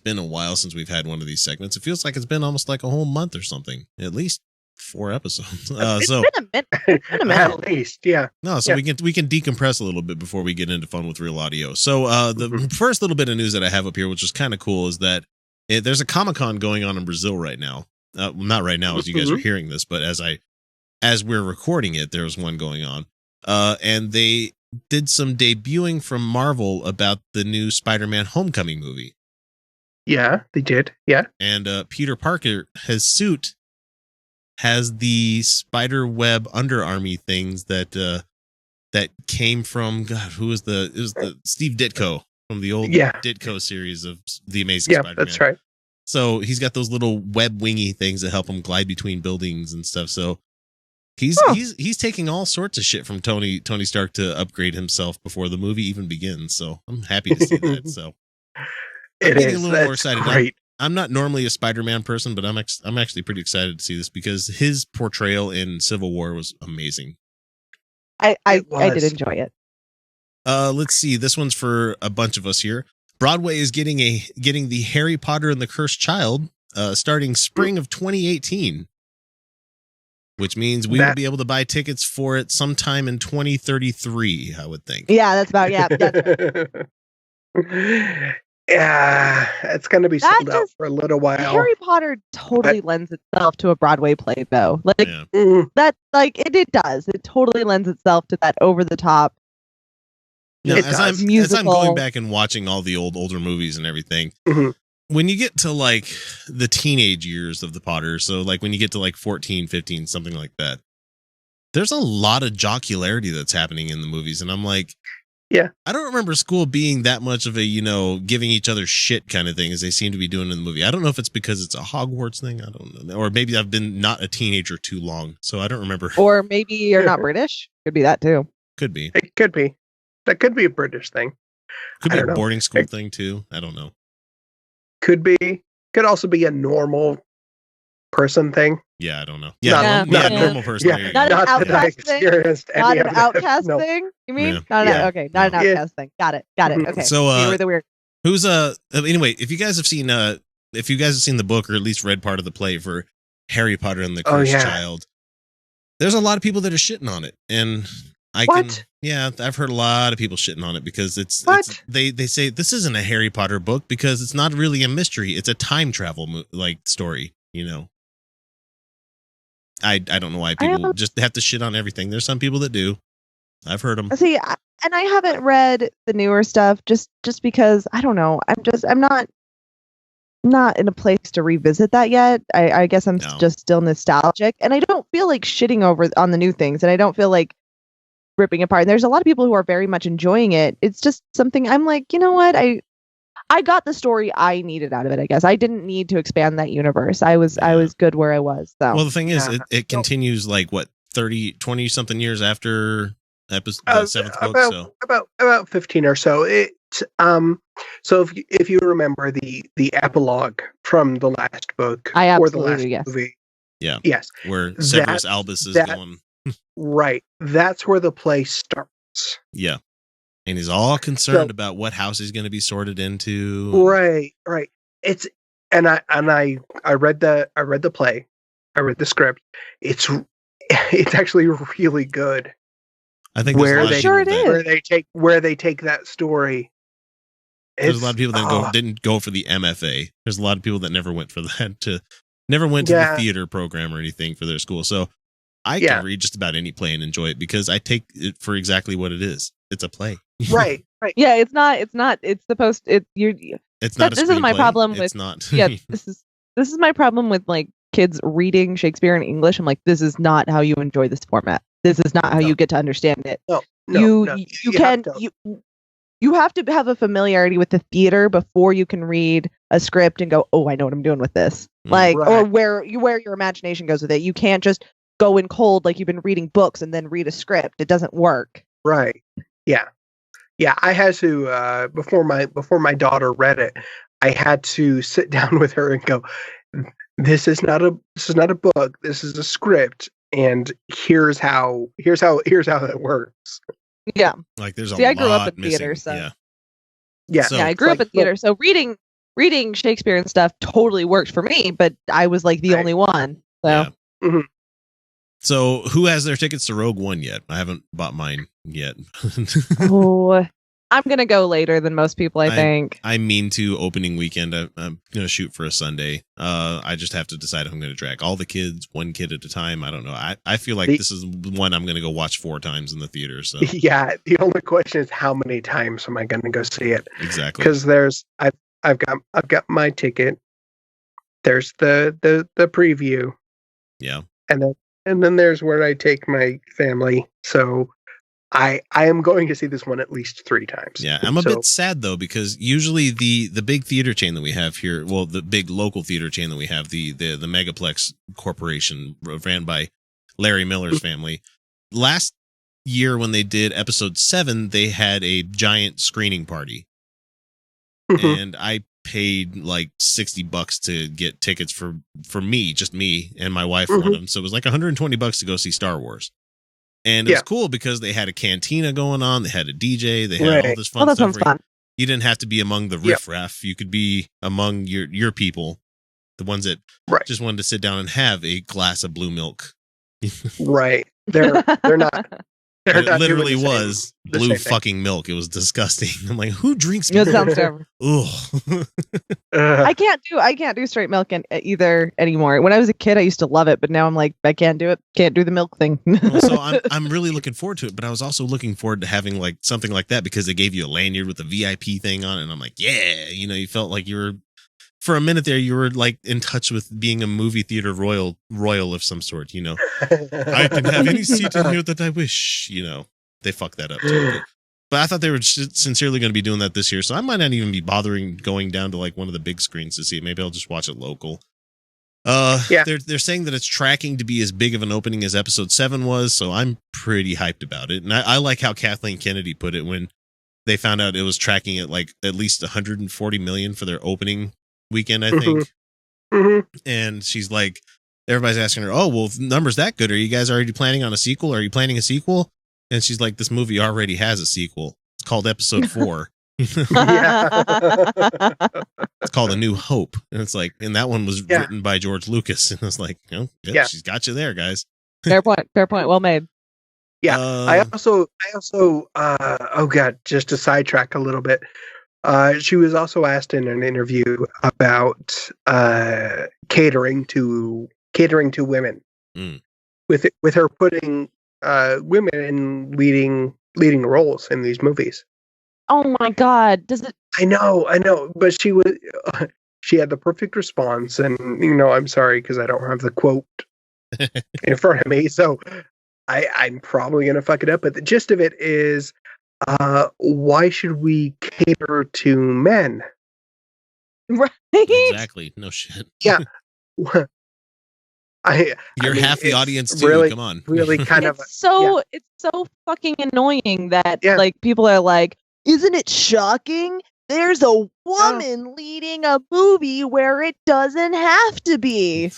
been a while since we've had one of these segments. It feels like it's been almost like a whole month or something. At least 4 episodes. It's been a minute. It's been a minute. At least, yeah. No, so we can decompress a little bit before we get into Fun with Real Audio. So the first little bit of news that I have up here, which is kind of cool, is that there's a Comic-Con going on in Brazil right now. Not right now as you guys are hearing this, but as we're recording it, there was one going on. And they did some debuting from Marvel about the new Spider-Man Homecoming movie. Yeah, they did. Yeah. And Peter Parker, his suit has the spider web underarmy things that came from it was the Steve Ditko from the old Ditko series of the Amazing Spider-Man. Yeah, that's right. So he's got those little web wingy things that help him glide between buildings and stuff. So he's taking all sorts of shit from Tony Stark to upgrade himself before the movie even begins. So I'm happy to see that. So I'm getting a little more excited. Great. I'm not normally a Spider-Man person, but I'm actually pretty excited to see this because his portrayal in Civil War was amazing. I did enjoy it. Let's see. This one's for a bunch of us here. Broadway is getting the Harry Potter and the Cursed Child starting spring of 2018. Which means we will be able to buy tickets for it sometime in 2033, I would think. Yeah, that's about, yeah. Yeah, it's going to be sold out for a little while. Harry Potter totally lends itself to a Broadway play, though. Like, that, like, it does. It totally lends itself to that over-the-top. Now, as I'm going back and watching all the older movies and everything, when you get to like the teenage years of the Potters, so like when you get to like 14, 15, something like that, there's a lot of jocularity that's happening in the movies. And I'm like, yeah, I don't remember school being that much of a, giving each other shit kind of thing as they seem to be doing in the movie. I don't know if it's because it's a Hogwarts thing. I don't know. Or maybe I've been not a teenager too long, so I don't remember. Or maybe you're not British. Could be that too. Could be. It could be. That could be a British thing. Could be a boarding school thing too. I don't know. Could be. Could also be a normal person thing. Yeah, I don't know. Yeah, not a normal person. Yeah. Not an outcast thing. Not an outcast thing. You mean? Yeah. Okay, not an outcast thing. Got it. Okay. So, you were the weird. Who's anyway? If you guys have seen the book or at least read part of the play for Harry Potter and the Cursed Child, there's a lot of people that are shitting on it, and I've heard a lot of people shitting on it because they say this isn't a Harry Potter book because it's not really a mystery. It's a time travel story, I don't know why people just have to shit on everything. There's some people that do. I've heard them. See, and I haven't read the newer stuff just because I don't know. I'm not in a place to revisit that yet. I guess I'm just still nostalgic, and I don't feel like shitting on the new things, and I don't feel like ripping apart. And there's a lot of people who are very much enjoying it. It's just something I'm like, you know what? I got the story I needed out of it, I guess. I didn't need to expand that universe. I was good where I was. So. Well, the thing is, it continues like what 20 something years after the seventh book. About 15 or so. So if you remember the epilogue from the last book or the last movie. Yeah. Yes. Where Severus Albus is going. Right. That's where the play starts. Yeah. And he's all concerned about what house he's going to be sorted into. Right. It's I read the play. I read the script. It's actually really good. I think where they take that story. There's a lot of people that didn't go for the MFA. There's a lot of people that never went for that never went to the theater program or anything for their school. So I can read just about any play and enjoy it because I take it for exactly what it is. It's a play. Right. Yeah, it's not. It's supposed. It's not. This is my problem with. It's not. Yeah, this is my problem with like kids reading Shakespeare in English. I'm like, this is not how you enjoy this format. This is not how you get to understand it. You have to have a familiarity with the theater before you can read a script and go, oh, I know what I'm doing with this. Or where your imagination goes with it. You can't just go in cold like you've been reading books and then read a script. It doesn't work. Right. Yeah. I had to before my daughter read it, I had to sit down with her and go, this is not a book. This is a script, and here's how that works. Yeah. Like there's I grew up in theater, so yeah. I grew up in theater, so reading reading Shakespeare and stuff totally worked for me, but I was like the only one. So. Yeah. Mhm. So who has their tickets to Rogue One yet? I haven't bought mine yet. Oh, I'm going to go later than most people, I think. I mean to opening weekend. I'm going to shoot for a Sunday. I just have to decide if I'm going to drag all the kids, one kid at a time. I don't know. I feel like this is one I'm going to go watch 4 times in the theater. So yeah, the only question is how many times am I going to go see it? Exactly. Because I've got my ticket. There's the preview. Yeah. And then there's where I take my family. So I am going to see this one at least 3 times. Yeah, I'm a bit sad though, because usually the big theater chain that we have here, well, the big local theater chain that we have, the Megaplex Corporation, ran by Larry Miller's family. Last year when they did episode 7, they had a giant screening party, and I paid like $60 to get tickets for me, just me and my wife, one of them. So it was like $120 to go see Star Wars. And it was cool because they had a cantina going on. They had a DJ. They had all this fun that stuff. sounds fun. You didn't have to be among the riffraff. You could be among your people, the ones that just wanted to sit down and have a glass of blue milk. Right. They're not. It literally was blue fucking milk. It was disgusting. I'm like, who drinks milk? It sounds terrible. Ugh. I can't do straight milk either anymore. When I was a kid, I used to love it, but now I'm like, I can't do it. Can't do the milk thing. So I'm really looking forward to it, but I was also looking forward to having like something like that because they gave you a lanyard with a VIP thing on it, and I'm like, yeah, you felt like you were, for a minute there, you were like in touch with being a movie theater royal of some sort. I can have any seat in here that I wish. They fucked that up too. But I thought they were sincerely going to be doing that this year, so I might not even be bothering going down to like one of the big screens to see it. Maybe I'll just watch it local. They're saying that it's tracking to be as big of an opening as episode 7 was, so I'm pretty hyped about it. And I like how Kathleen Kennedy put it when they found out it was tracking at like at least 140 million for their opening weekend, I think. And she's like, everybody's asking her, oh, well, if the number's that good, are you guys already planning on a sequel? Are you planning a sequel? And she's like, this movie already has a sequel. It's called episode 4. It's called A New Hope. And it's like, and that one was written by George Lucas. And it's like, she's got you there, guys. Fair point. Well made. Yeah. I also oh God, just to sidetrack a little bit. She was also asked in an interview about catering to women, with her putting women in leading roles in these movies. Oh my God! Does it? I know, but she had the perfect response, and I'm sorry because I don't have the quote in front of me, so I'm probably gonna fuck it up. But the gist of it is, why should we cater to men? Right? Exactly. No shit. Yeah. You're half the audience too. Really, come on. Really kind of. It's so fucking annoying that like people are like, isn't it shocking? There's a woman leading a movie where it doesn't have to be.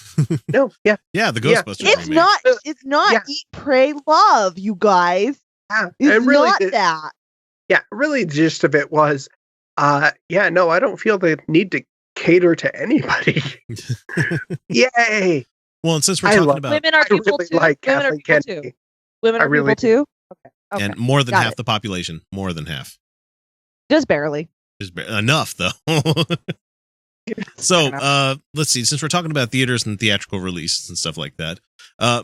No, yeah. Yeah, the Ghostbusters. It's not Eat, Pray, Love, you guys. Yeah, it's really not that. Yeah, really the gist of it was, I don't feel the need to cater to anybody. Yay! Well, and since we're talking about women are people too. Women are people too. Women are people too. Okay. And more than half the population. More than half. Just barely. Enough though. So let's see, since we're talking about theaters and theatrical releases and stuff like that,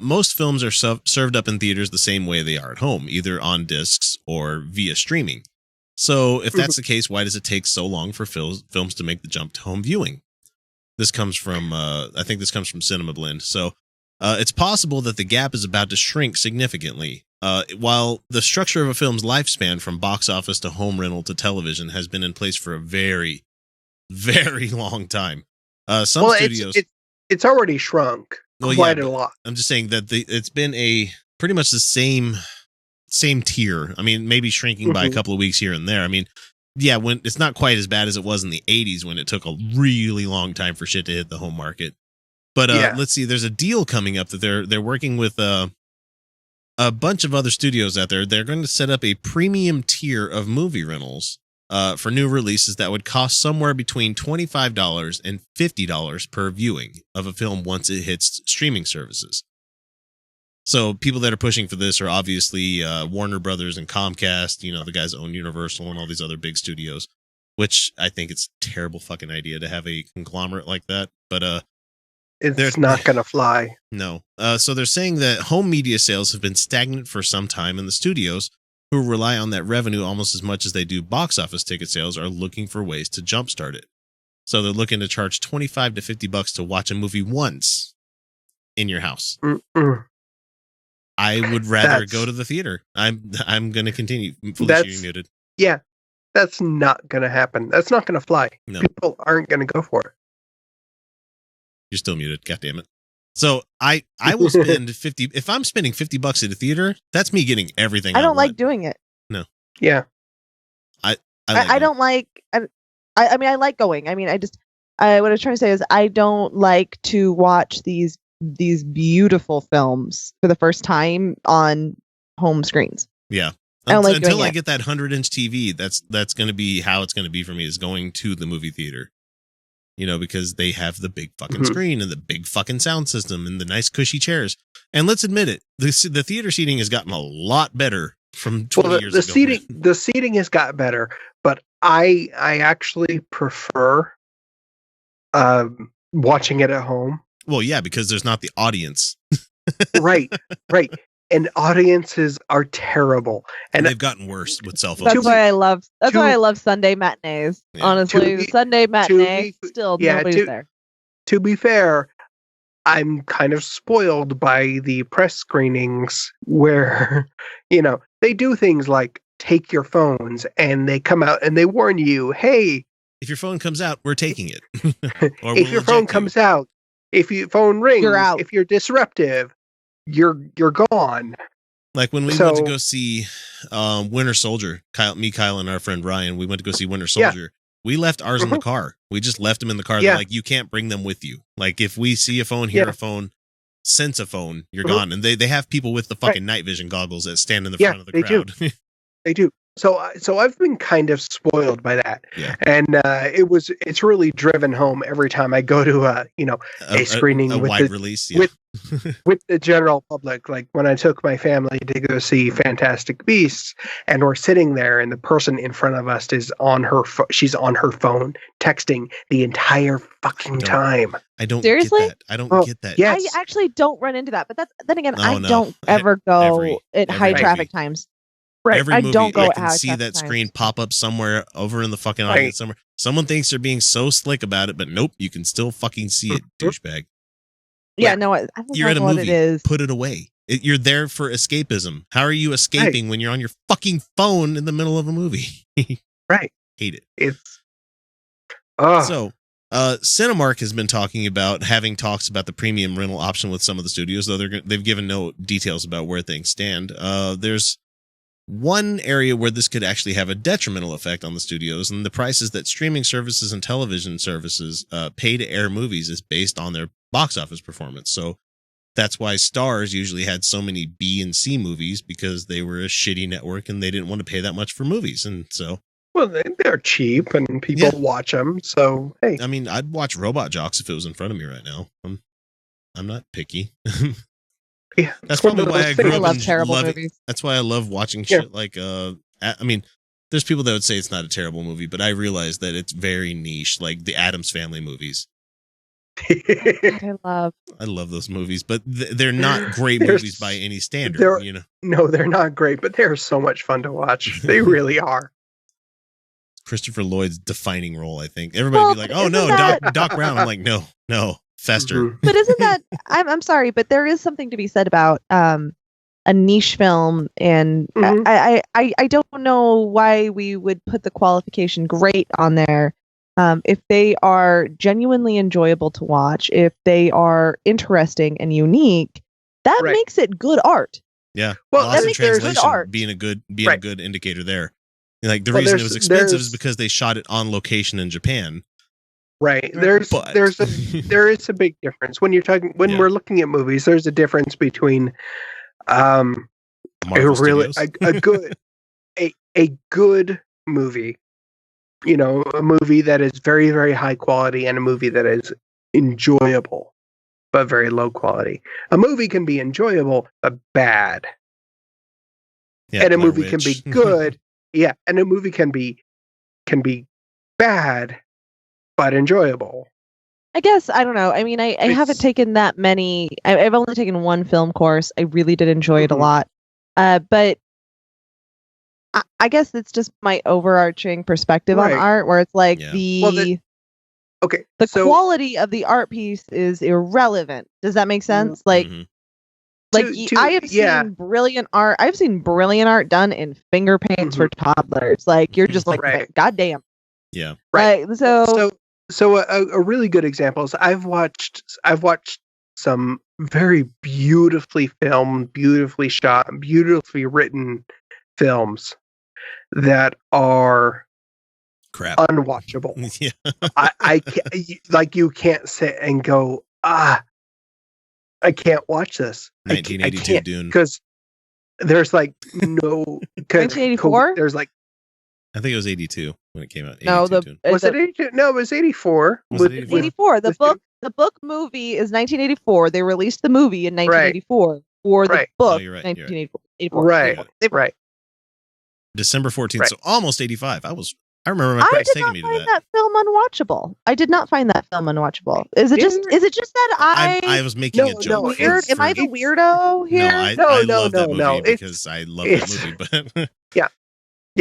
most films are served up in theaters the same way they are at home, either on discs or via streaming. So if that's the case, why does it take so long for films to make the jump to home viewing? This comes from I think this comes from Cinema Blend. So it's possible that the gap is about to shrink significantly. While the structure of a film's lifespan from box office to home rental to television has been in place for a very, very long time. Some studios... It's already shrunk quite a lot. I'm just saying that it's been a pretty much the same tier. I mean, maybe shrinking by a couple of weeks here and there. I mean, when it's not quite as bad as it was in the 80s when it took a really long time for shit to hit the home market. But let's see, there's a deal coming up that they're working with a bunch of other studios out there. They're going to set up a premium tier of movie rentals for new releases that would cost somewhere between $25 and $50 per viewing of a film once it hits streaming services. So people that are pushing for this are obviously Warner Brothers and Comcast, the guys that own Universal and all these other big studios, which I think it's a terrible fucking idea to have a conglomerate like that. But it's not going to fly. No. So they're saying that home media sales have been stagnant for some time, and the studios, who rely on that revenue almost as much as they do box office ticket sales, are looking for ways to jumpstart it. So they're looking to charge $25 to $50 to watch a movie once in your house. Mm-mm. I would rather go to the theater. I'm going to continue. Felicia, you're muted. Yeah, that's not going to happen. That's not going to fly. No. People aren't going to go for it. You're still muted. God damn it. So I will spend 50. If I'm spending $50 at a theater, that's me getting everything. I don't like doing it. No. Yeah. I don't like. I mean, I like going. I mean, what I was trying to say is I don't like to watch these beautiful films for the first time on home screens. Yeah. I don't like Until I get that 100-inch TV, that's going to be how it's going to be for me, is going to the movie theater. Because they have the big fucking screen and the big fucking sound system and the nice cushy chairs. And let's admit it, the theater seating has gotten a lot better from 20 years ago. The seating has got better, but I actually prefer watching it at home. Well, yeah, because there's not the audience. Right. And audiences are terrible, and they've gotten worse with cell phones. That's why I love Sunday matinees. Yeah. Honestly, Sunday matinee nobody's there. To be fair, I'm kind of spoiled by the press screenings where they do things like take your phones, and they come out and they warn you, hey, if your phone comes out, we're taking it. Or if your phone comes out, if your phone rings, you're out. If you're disruptive, you're gone. Like when we went to go see Winter Soldier, Kyle, and our friend Ryan, we went to go see Winter Soldier. Yeah. We left ours in the car. We just left them in the car. Yeah. They're like, you can't bring them with you. Like, if we see a phone, hear a phone, sense a phone, you're gone. And they have people with the fucking night vision goggles that stand in the front of the crowd. They do. So I've been kind of spoiled by that, and it's really driven home every time I go to a screening with wide release with the general public. Like when I took my family to go see Fantastic Beasts, and we're sitting there, and the person in front of us is she's on her phone texting the entire fucking time. I don't seriously. Get that. I don't get that. Yes. I actually don't run into that, but then again, I don't ever go at high traffic times. Right. Every movie, I don't go I can see that screen pop up somewhere over in the fucking audience somewhere. Someone thinks they're being so slick about it, but nope, you can still fucking see it, douchebag. Yeah, no, I don't you're know at a what movie. It is. Put it away. You're there for escapism. How are you escaping when you're on your fucking phone in the middle of a movie? Right. Hate it. It's so. Cinemark has been talking about having talks about the premium rental option with some of the studios, though they've given no details about where things stand. There's one area where this could actually have a detrimental effect on the studios, and the prices that streaming services and television services pay to air movies is based on their box office performance. So that's why Starz usually had so many B and C movies, because they were a shitty network and they didn't want to pay that much for movies. And so, well, they're cheap and people watch them. So, hey, I mean, I'd watch Robot Jocks if it was in front of me right now. I'm not picky. Yeah, that's probably why I grew up love terrible movies. That's why I love watching shit like I mean, there's people that would say it's not a terrible movie, but I realize that it's very niche, like the Addams Family movies. I love those movies, but they're not great movies by any standard. No, they're not great, but they're so much fun to watch. They really are. Christopher Lloyd's defining role, I think. Everybody would be like, "Oh no, Doc Brown." I'm like, no. Fester. Mm-hmm. But isn't that I'm sorry, but there is something to be said about a niche film, and I don't know why we would put the qualification great on there. If they are genuinely enjoyable to watch, if they are interesting and unique, that makes it good art. Yeah. Well, that makes it good art. Being a good indicator there. Like the reason it was expensive is because they shot it on location in Japan. Right. There is a big difference when we're looking at movies. There's a difference between a good movie a movie that is very, very high quality and a movie that is enjoyable, but very low quality. A movie can be enjoyable, but bad. Yeah, and a Blair movie can Witch. be good. Yeah. And a movie can be bad, but enjoyable. I guess, I don't know. I mean, I haven't taken that many. I've only taken one film course. I really did enjoy it a lot. But I guess it's just my overarching perspective on art, where it's like the quality of the art piece is irrelevant. Does that make sense? Like, I have seen brilliant art. I've seen brilliant art done in finger paints for toddlers. Like, you're just like, goddamn. Yeah. Right. So a really good example is I've watched some very beautifully filmed, beautifully shot, beautifully written films that are unwatchable. Yeah. I can't, like, you can't sit and go, I can't watch this. 1982 Dune. Because there's like no 1984. There's like, I think it was 82 when it came out. No, was it 82? No, it was 84. Was it 84? 84. The book movie is 1984. They released the movie in 1984 for the book. You're right. 1984. Right. December 14th, so almost 85. I remember my parents taking me to that. I did not find that film unwatchable. I did not find that film unwatchable. Is it just that I was making a joke? Weird? Am I the weirdo here? No, I love that movie because I love that movie. But yeah.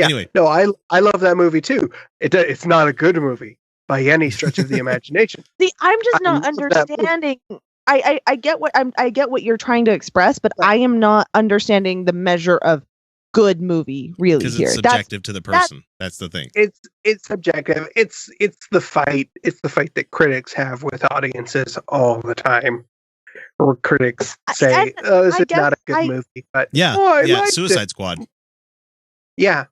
Anyway, no, I love that movie too. It's not a good movie by any stretch of the imagination. See, I'm just not understanding. I get what you're trying to express, but I am not understanding the measure of good movie really because here. It's subjective to the person. That's the thing. It's subjective. It's the fight. It's the fight that critics have with audiences all the time. Or critics say, this is not a good movie. But Suicide Squad. Yeah.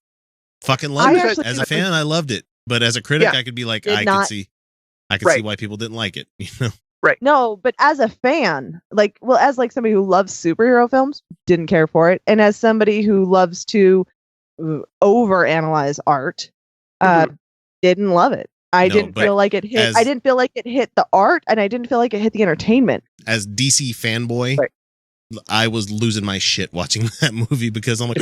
Fucking loved it. As a fan, I loved it. But as a critic, I could be like, I could see why people didn't like it. Right. No, but as a fan, as somebody who loves superhero films, didn't care for it. And as somebody who loves to overanalyze art, didn't love it. I didn't feel like it hit. I didn't feel like it hit the art, and I didn't feel like it hit the entertainment. As DC fanboy, I was losing my shit watching that movie because I'm like,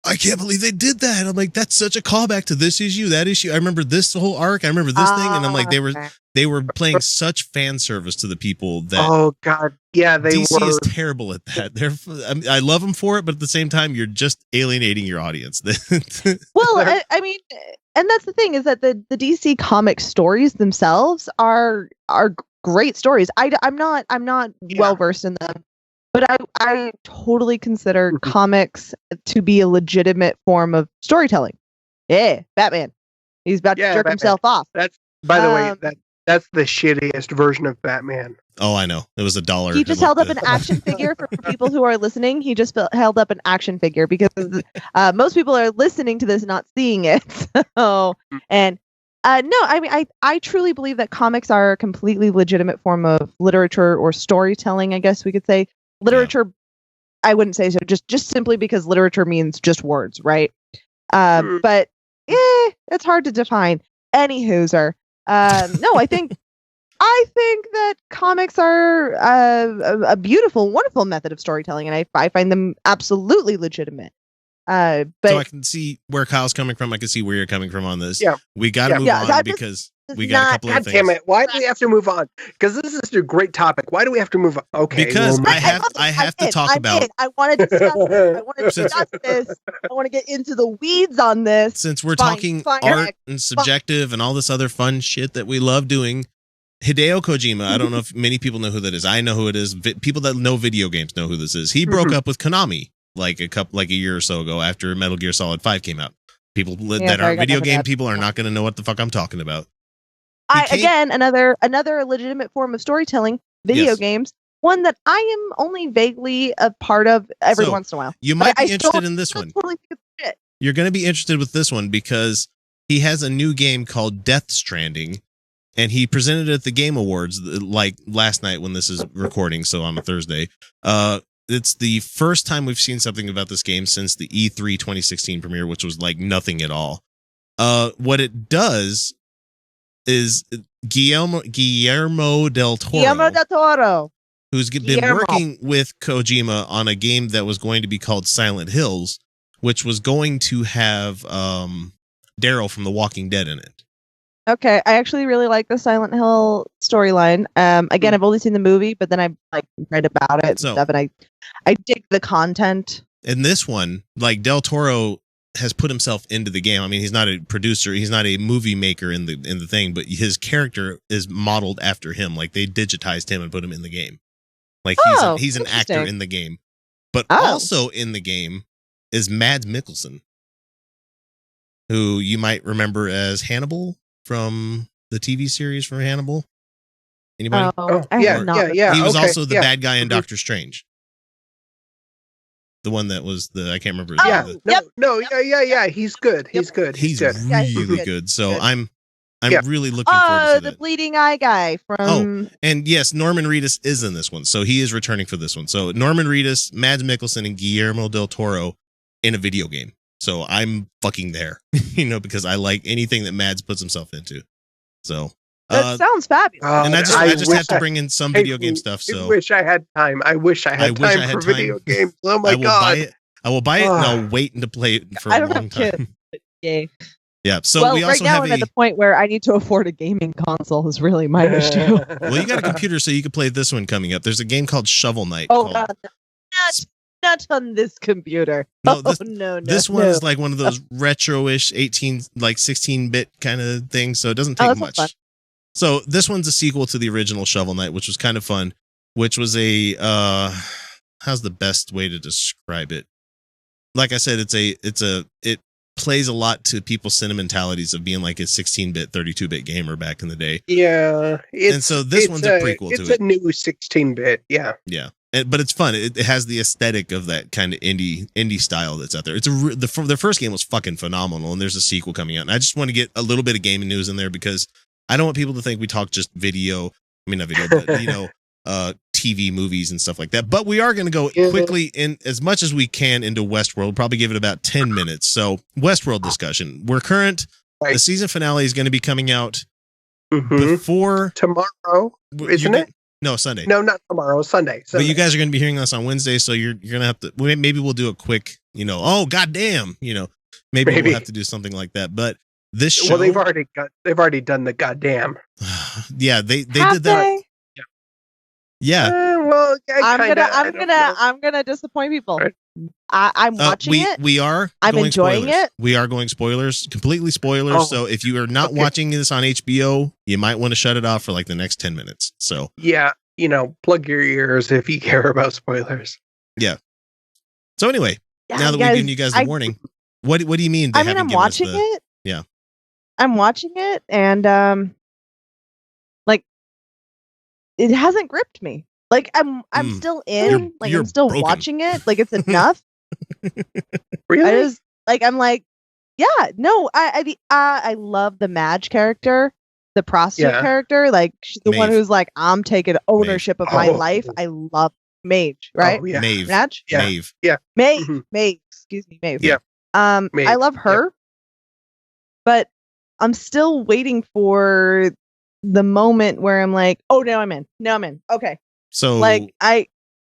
I can't believe they did that. I'm like, that's such a callback to this issue, that issue. I remember this whole arc. I remember this thing, and I'm like, they were playing such fan service to the people that. Oh God, yeah, DC is terrible at that. I love them for it, but at the same time, you're just alienating your audience. Well, I mean, and that's the thing is that the DC comic stories themselves are great stories. I'm not well versed in them, but I totally consider comics to be a legitimate form of storytelling. Yeah, Batman. He's about to jerk himself off. That's, by the way, that's the shittiest version of Batman. Oh, I know. It was $1. He just held up an action figure for people who are listening. He just held up an action figure because most people are listening to this, not seeing it. No, I mean, I truly believe that comics are a completely legitimate form of literature or storytelling, I guess we could say. Literature, I wouldn't say so, just simply because literature means just words, right? But it's hard to define. Any hooser. No, I think that comics are a beautiful, wonderful method of storytelling, and I find them absolutely legitimate. But so I can see where Kyle's coming from. I can see where you're coming from on this. Yeah, we got to move on because we got a couple of things. Damn it! Why do we have to move on? Because this is a great topic. Why do we have to move on? Okay, because I have to talk about. I want to discuss this. I want to discuss this. I want to get into the weeds on this. Since we're talking art and subjective and all this other fun shit that we love doing, Hideo Kojima. I don't know if many people know who that is. I know who it is. People that know video games know who this is. He broke up with Konami like a year or so ago after Metal Gear Solid 5 came out. People that aren't video game people are not going to know what the fuck I'm talking about. Again, another legitimate form of storytelling, video games, one that I am only vaguely a part of every once in a while. You might be interested in this one. Totally think it's shit. You're going to be interested with this one because he has a new game called Death Stranding, and he presented it at the Game Awards like last night when this is recording, so on a Thursday. It's the first time we've seen something about this game since the E3 2016 premiere, which was like nothing at all. What it does is Guillermo del Toro. Guillermo del Toro. Who's been working with Kojima on a game that was going to be called Silent Hills, which was going to have Daryl from The Walking Dead in it. Okay, I actually really like the Silent Hill storyline. Again, I've only seen the movie, but then I like read about it and stuff, and I dig the content. In this one, like Del Toro has put himself into the game. I mean, he's not a producer, he's not a movie maker in the thing, but his character is modeled after him. Like they digitized him and put him in the game. Like he's an actor in the game. But also in the game is Mads Mikkelsen, who you might remember as Hannibal from the TV series for Hannibal. Anybody? Yeah. He was also the bad guy in Doctor Strange. The one that was I can't remember. Yeah. He's good. He's good. He's really good. So I'm really looking forward to the bleeding eye guy from. Oh, and yes, Norman Reedus is in this one, so he is returning for this one. So Norman Reedus, Mads Mikkelsen, and Guillermo del Toro in a video game. So I'm fucking there, because I like anything that Mads puts himself into. So that sounds fabulous. And I just have to bring in some video game stuff. So I wish I had time. I wish I had time for video games. Oh my god! I will buy it and I'll wait to play it for a long time. Yay. Yeah. So we also I'm at the point where I need to afford a gaming console is really my issue. Well, you got a computer, so you can play this one coming up. There's a game called Shovel Knight. Oh god, not on this computer. No, this one is like one of those retro-ish 16-bit kind of thing, so it doesn't take much. So this one's a sequel to the original Shovel Knight, which was kind of fun. Which was how's the best way to describe it? Like I said, it plays a lot to people's sentimentalities of being like a 16-bit, 32-bit gamer back in the day. Yeah. And so this one's a prequel to it. It's a new 16-bit, yeah. Yeah. But it's fun. It has the aesthetic of that kind of indie style that's out there. The first game was fucking phenomenal, and there's a sequel coming out. And I just want to get a little bit of gaming news in there because I don't want people to think we talk just video. I mean, not video, but TV movies and stuff like that. But we are going to go quickly in as much as we can into Westworld. Probably give it about 10 minutes. So Westworld discussion. The season finale is going to be coming out before tomorrow, isn't it? No, Sunday. No, not tomorrow. Sunday. But you guys are going to be hearing us on Wednesday, so you're going to have to. Maybe we'll do a quick. Oh goddamn. Maybe we'll have to do something like that. But this show. Well, they've already done the goddamn. Yeah, they did that. Yeah. Well, I'm gonna disappoint people. I'm watching it. We are. I'm enjoying it. We are going completely spoilers. Oh, so if you are not watching this on HBO, you might want to shut it off for like the next 10 minutes. So yeah, plug your ears if you care about spoilers. Yeah. So anyway, now that we've given you guys the warning, what do you mean? I'm watching it. Yeah. I'm watching it, and it hasn't gripped me. Like I'm still in. I'm still broken. Watching it. Like it's enough. Really? I'm like, yeah, no. I love the Madge character, the prostitute character. Like she's the one who's like, I'm taking ownership of my life. I love Mage, right? Oh, yeah. Maeve. Madge? Yeah. Maeve. Yeah. Maeve. Mm-hmm. Maeve. Excuse me, Maeve. Yeah. Maeve. I love her, but I'm still waiting for the moment where I'm like, oh, now I'm in. Okay. So like I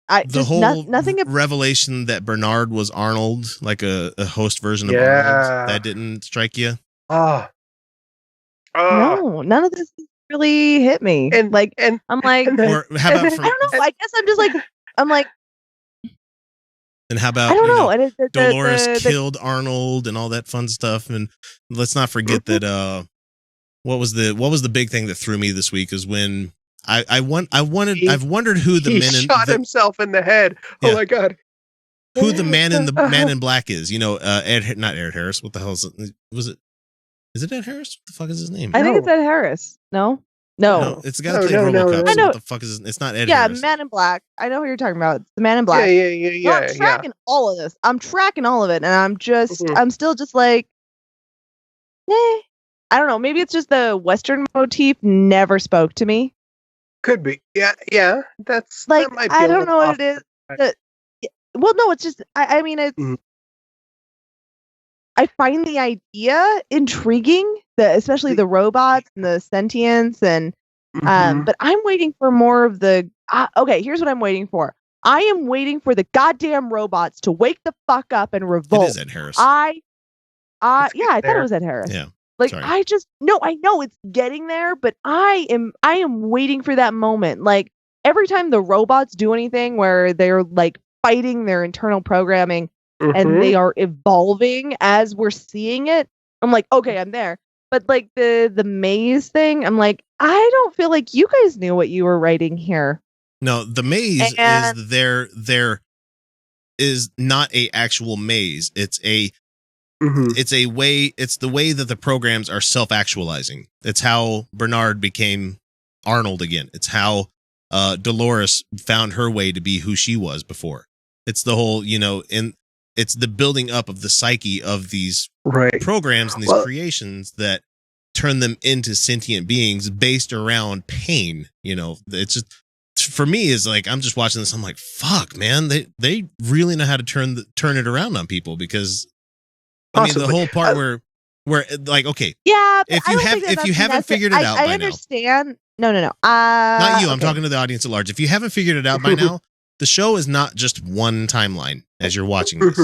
the whole nothing revelation that Bernard was Arnold, like a host version of Arnold, that didn't strike you? No, none of this really hit me. And I'm like, or how about I don't know. I guess I'm just like, and how about I don't know. Dolores killed Arnold and all that fun stuff. And let's not forget that what was the big thing that threw me this week is when I've wondered who the man shot himself in the head. Yeah. Oh my god. Who the man in black is. Not Ed Harris. What the hell is it? Is it Ed Harris? What the fuck is his name? I think it's Ed Harris. No. It's got to play RoboCop. I know. What the fuck is it's not Ed Harris. Yeah, Man in Black. I know who you're talking about. It's the Man in Black. Yeah. I'm tracking all of this. I'm tracking all of it, and I'm still just like, I don't know. Maybe it's just the Western motif never spoke to me. Could be. Yeah. That's like, that might be I don't know what it is. Well, no, it's just, I mean, it's, I find the idea intriguing, especially the robots and the sentience, and but I'm waiting for more of the. Okay, here's what I'm waiting for. I am waiting for the goddamn robots to wake the fuck up and revolt. It is Ed Harris. I thought it was Ed Harris. Yeah. Like Sorry. I know it's getting there, but I am waiting for that moment. Like every time the robots do anything where they're like fighting their internal programming and they are evolving as we're seeing it, I'm like, okay, I'm there. But like the maze thing, I'm like, I don't feel like you guys knew what you were writing here. No, the maze is there is not a actual maze. It's a it's the way that the programs are self-actualizing. It's how Bernard became Arnold again. It's how Dolores found her way to be who she was before. It's the whole, it's the building up of the psyche of these programs and these creations that turn them into sentient beings based around pain. It's just, for me, is like, I'm just watching this. I'm like, fuck, man, they really know how to turn it around on people, because Possibly. I mean, the whole part where like, okay, yeah, if you haven't figured it out by now, I understand. No. Not you. I'm talking to the audience at large. If you haven't figured it out by now, the show is not just one timeline as you're watching this.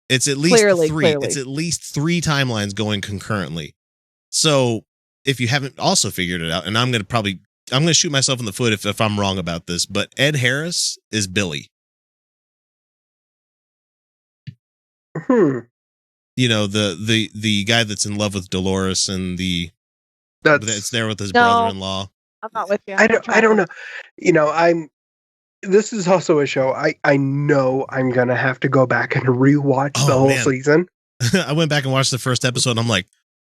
It's at least three. It's at least 3 timelines going concurrently. So if you haven't also figured it out, and I'm going to shoot myself in the foot if I'm wrong about this, but Ed Harris is Billy. The guy that's in love with Dolores and that's there with his brother-in-law. I'm not with you. I don't know. This is also a show I know I'm gonna have to go back and rewatch the whole season. I went back and watched the first episode, and I'm like,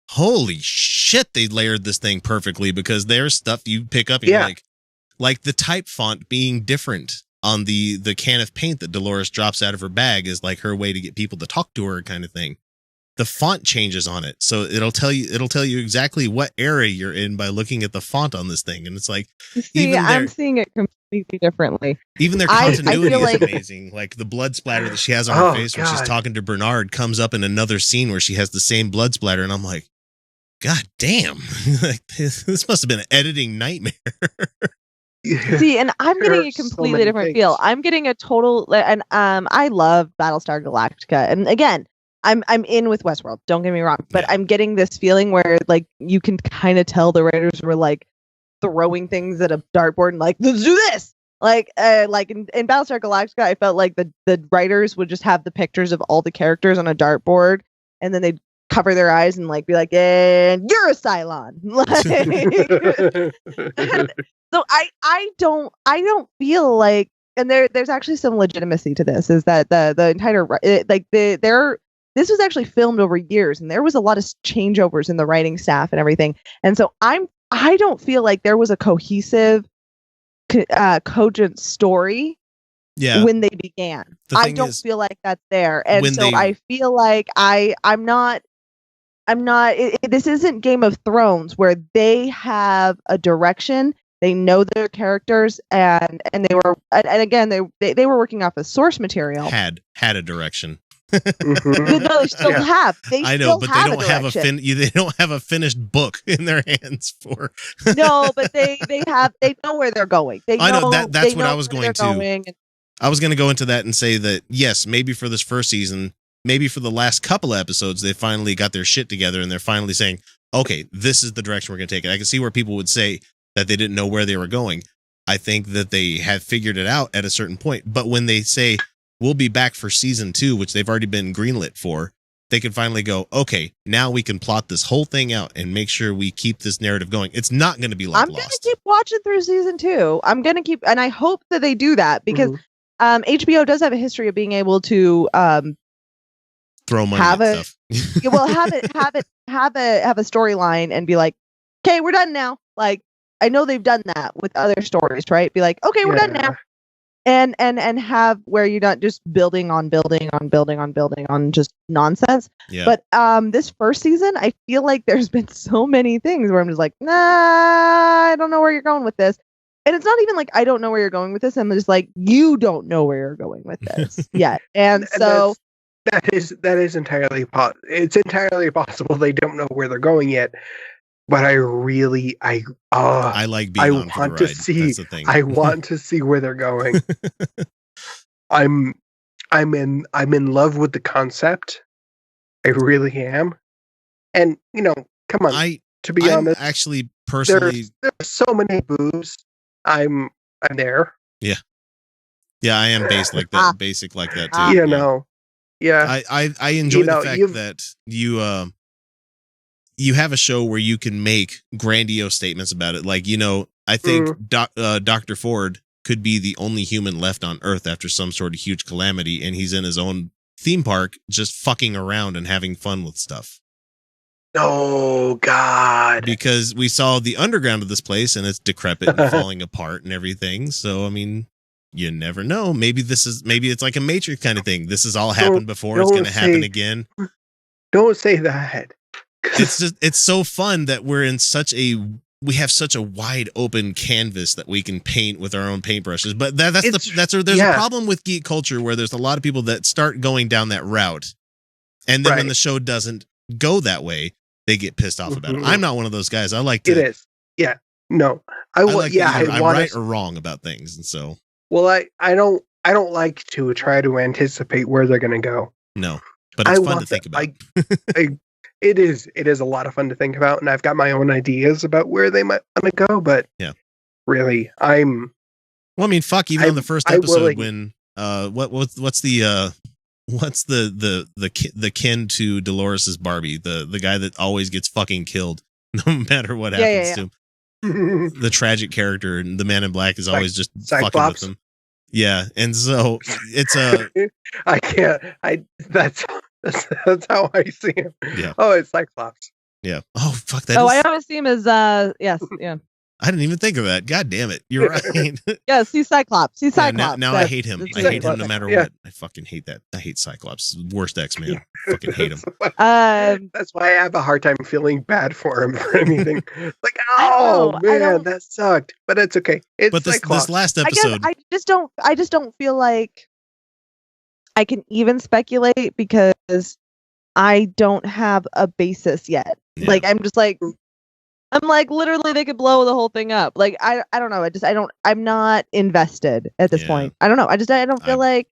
holy shit, they layered this thing perfectly, because there's stuff you pick up and you're like the type font being different on the can of paint that Dolores drops out of her bag is like her way to get people to talk to her, kind of thing. The font changes on it, so it'll tell you exactly what era you're in by looking at the font on this thing, and it's like, I'm seeing it completely differently. Even their continuity is amazing. Like the blood splatter that she has on her face when she's talking to Bernard comes up in another scene where she has the same blood splatter, and I'm like, God damn, like, this must have been an editing nightmare. See, and I'm getting a completely different feel. I'm getting a total, and I love Battlestar Galactica, and again, I'm in with Westworld. Don't get me wrong, but I'm getting this feeling where like you can kind of tell the writers were like throwing things at a dartboard and like, let's do this. Like in Battlestar Galactica, I felt like the writers would just have the pictures of all the characters on a dartboard, and then they'd cover their eyes and like be like, and you're a Cylon. So I don't feel like, and there's actually some legitimacy to this, is that the entire this was actually filmed over years, and there was a lot of changeovers in the writing staff and everything, and so I don't feel like there was a cohesive, cogent story when they began. I don't feel like that's there, and so I feel like I'm not. This isn't Game of Thrones where they have a direction. They know their characters, and they were, and again, they were working off of source material. Had a direction. No, they still have. I know, but they don't have a finished book in their hands for. No, but they know where they're going. I know that's what I was going to. I was going to go into that and say that yes, maybe for this first season, maybe for the last couple of episodes, they finally got their shit together and they're finally saying, okay, this is the direction we're going to take it. I can see where people would say that they didn't know where they were going. I think that they have figured it out at a certain point. But when they say, we'll be back for season 2, which they've already been greenlit for, they can finally go, okay, now we can plot this whole thing out and make sure we keep this narrative going. It's not going to be like I'm going to keep watching through season 2. I'm going to keep, and I hope that they do that, because HBO does have a history of being able to throw money at stuff. Well, have a storyline and be like, okay, we're done now. Like, I know they've done that with other stories, right? Be like, okay, we're done now. And have where you're not just building on just nonsense. Yeah. But this first season, I feel like there's been so many things where I'm just like, nah, I don't know where you're going with this. And it's not even like I don't know where you're going with this. I'm just like, you don't know where you're going with this yet. And so that is entirely it's entirely possible they don't know where they're going yet. But I like being on for the ride. That's the thing. I want to see where they're going. I'm in love with the concept. I really am. And come on. To be honest, actually personally, there's so many boobs. I'm there. Yeah. Yeah, I am basic like that too. Yeah. I enjoy the fact that you have a show where you can make grandiose statements about it. Like, I think Dr. Ford could be the only human left on Earth after some sort of huge calamity, and he's in his own theme park just fucking around and having fun with stuff. Oh, God. Because we saw the underground of this place, and it's decrepit and falling apart and everything. So, I mean, you never know. Maybe it's like a Matrix kind of thing. This has all happened before. It's going to happen again. Don't say that. It's so fun that we have such a wide open canvas that we can paint with our own paintbrushes. But there's a problem with geek culture where there's a lot of people that start going down that route, and then when the show doesn't go that way, they get pissed off about it. I'm not one of those guys. I like to. It is. Yeah. No. I'm right or wrong about things, and so. Well, I don't like to try to anticipate where they're going to go. No, but it's fun to think about. It is a lot of fun to think about, and I've got my own ideas about where they might want to go. But really, Even on the first episode when what's the kin to Dolores's Barbie, the guy that always gets fucking killed no matter what happens to him. The tragic character, and the Man in Black is always just Cyclops. Fucking with him. Yeah, and so it's I can't. That's how I see him. Yeah. Oh, it's Cyclops. Yeah. Oh, fuck that. I always see him as yes, yeah. I didn't even think of that. God damn it. You're right. Yeah, see Cyclops. Now I hate him. I hate him no matter what. I fucking hate that. I hate Cyclops. Worst X-Man. Yeah. Fucking hate him. That's why I have a hard time feeling bad for him for anything. Like, man, that sucked. But it's okay. It's this last episode. I just don't feel like I can even speculate because I don't have a basis yet. Yeah. Like, I'm like, literally, they could blow the whole thing up. Like, I don't know. I'm not invested at this point. I don't know. I don't feel like.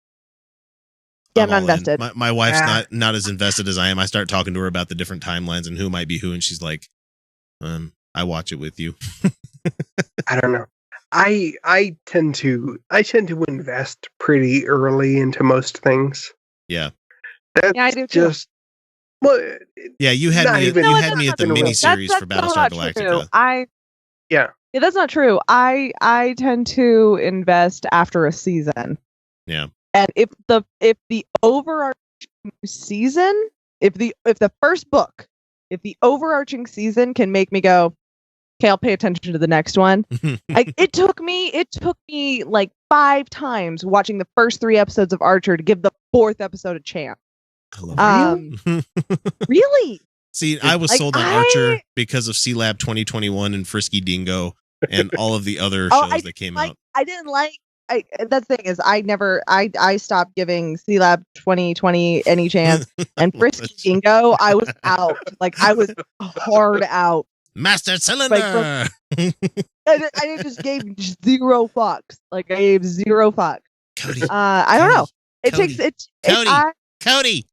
Yeah, I'm not invested. My wife's not as invested as I am. I start talking to her about the different timelines and who might be who, and she's like, I watch it with you. I don't know. I tend to invest pretty early into most things. Yeah. I do too. Well, yeah, you had me at the miniseries for Battlestar Galactica. Yeah, that's not true. I tend to invest after a season. Yeah. And if the overarching season, if the first book, if the overarching season can make me go, okay, I'll pay attention to the next one. It took me like 5 times watching the first 3 episodes of Archer to give the 4th episode a chance. Really? See, I was sold on Archer because of C-Lab 2021 and Frisky Dingo and all of the other shows that came out. I didn't like. That thing is, I stopped giving C-Lab 2020 any chance, and Frisky Dingo, I was out. Like, I was hard out. Master Cylinder. I just gave 0 fucks. Like, I gave 0 fucks. Cody. I don't know. Cody.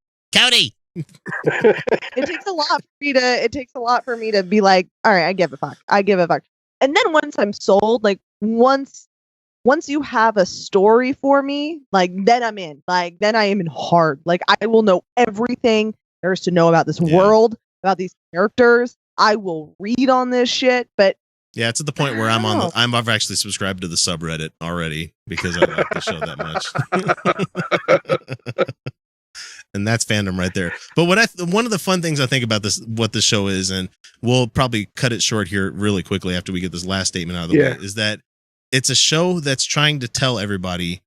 It takes a lot for me to be like, all right, I give a fuck. And then once I'm sold, like once you have a story for me, like then I'm in. Like then I am in hard. Like I will know everything there is to know about this world, about these characters. I will read on this shit, but yeah, it's at the point where I've actually subscribed to the subreddit already because I like the show that much. And that's fandom right there. But one of the fun things I think about what this show is, and we'll probably cut it short here really quickly after we get this last statement out of the way, is that it's a show that's trying to tell everybody,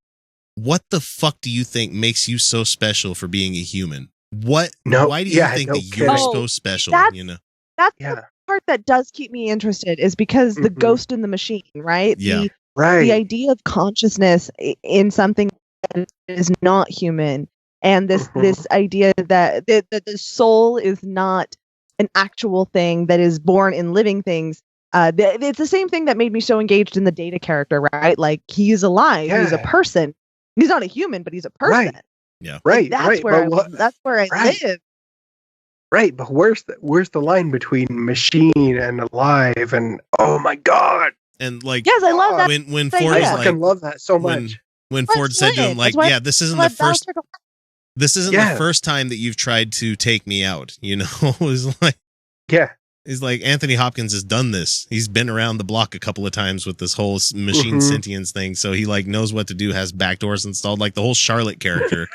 what the fuck do you think makes you so special for being a human? Why do you think that you're so special? That's the part that does keep me interested, is because the ghost in the machine, right? Yeah. The idea of consciousness in something that is not human and this idea that the soul is not an actual thing that is born in living things. It's the same thing that made me so engaged in the Data character, right? Like, he's alive, he's a person. He's not a human, but he's a person. Right. Yeah. Like, that's where I live. Right, but where's the line between machine and alive? And oh my god! And like, yes, I love that. When Ford I is fucking like, love that so much. When Ford said to him, like, yeah, this isn't the first. This isn't the first time that you've tried to take me out. You know, it's like, yeah. He's like, Anthony Hopkins has done this. He's been around the block a couple of times with this whole machine sentience thing. So he like knows what to do, has backdoors installed, like the whole Charlotte character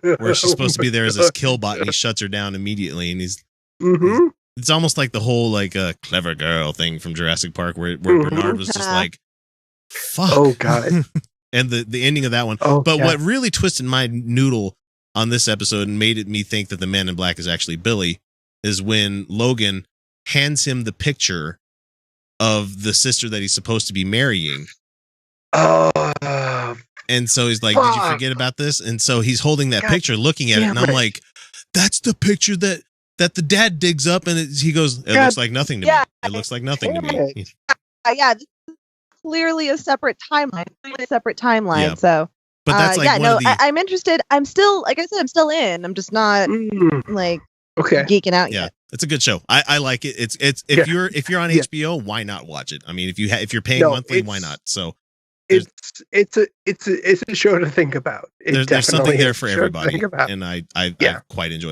where she's supposed to be there as this killbot and he shuts her down immediately. And he's it's almost like the whole like clever girl thing from Jurassic Park where Bernard was just like, fuck. Oh God. And the ending of that one. Oh, but what really twisted my noodle on this episode and made me think that the Man in Black is actually Billy is when Logan hands him the picture of the sister that he's supposed to be marrying. And so he's like, did you forget about this? And so he's holding that picture, looking at it, and I'm like, that's the picture that the dad digs up, and he goes, it looks like nothing to me. It looks like nothing to me. Yeah, this is clearly a separate timeline. Yeah. So, but that's like I'm interested. I'm still, like I said, I'm still in. I'm just not like geeking out yet. It's a good show. I like it. It's if you're on HBO, why not watch it? I mean, if you're paying monthly, why not? So it's a show to think about. There's something there for everybody, and I quite enjoy it.